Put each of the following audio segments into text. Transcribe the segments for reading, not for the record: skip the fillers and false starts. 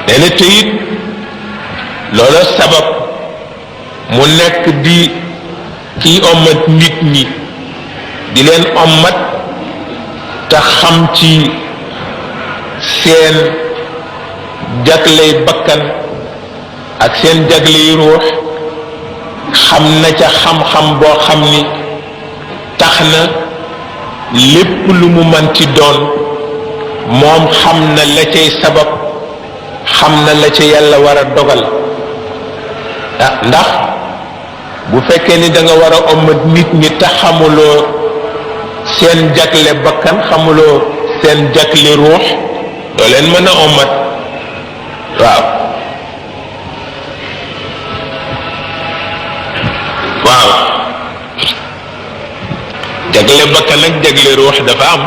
nee na te it loola sabab mu nekk di kiy ommat nit ñi di leen ommat te xam ci seen jagley bakkan ak seen jagley ruux xam na ca xam-xam boo xam ni tax na lépp lu mu mën ci doon moom xam na la cay sabab xam na la ca yàlla war a dogal ndax bu fekkee ni da nga war a ommat nit ñi te xamuloo seen jagle bakkan xamuloo seen jagle ruux doo leen mën a ommat waaw waaw jagle bakkan ak jagle ruux dafa am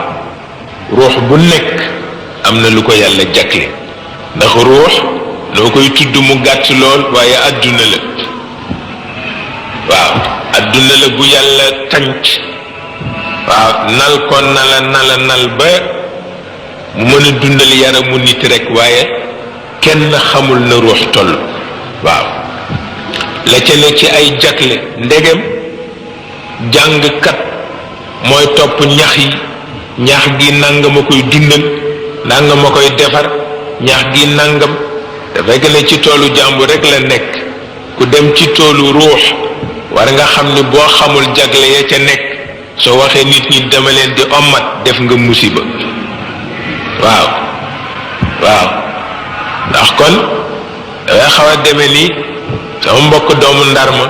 ruux bu nekk am na lu ko yàlla jagle ndax ruux noo koy tudd mu gàtt lool waaye adduna la waaw adduna la bu yàlla tànc waaw nal ko nal ba mu mën a dundal yaramu nit rek waaye kenn xamul na ruux toll waaw la ca ne ci ay jagle ndegem jàngkat mooy topp ñax yi ñax gi nangam a koy dundal nangam a koy defar ñax gi nangam dafay ne ci toolu jàmbur rek la nekk ku dem ci toolu ruux war nga xam ni boo xamul jagle ya ca nekk soo waxee nit ñi dama leen di ommat def nga musiba waaw waaw ndax kon dafay xaw a deme ni sama mbokk doomu ndarma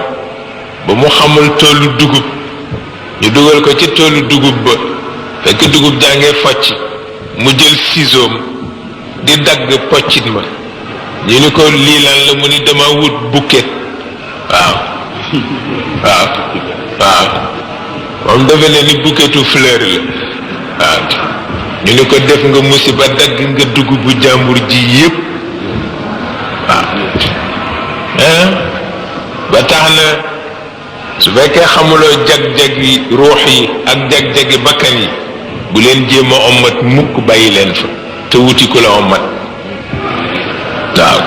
ba mu xamul toolu dugub ñu dugal ko ci toolu dugub ba fekk dugub jàngee focc mu jël ciseau di dagg poccit ma ñu ni ko lii lan la mu ni dama wut bouquet waaw waaw waaw moom defe ne ni bouquetu fleur la waaw ñu ni ko def nga musiba dagg nga dugubu jàmbur ji yépp waaw ba tax na su fekkee xamuloo jag-jagi ruux yi ak jag-jagi bakkan yi bu leen jéem a ommat mukk bàyyi leen fa te wuti ku la ommat waaw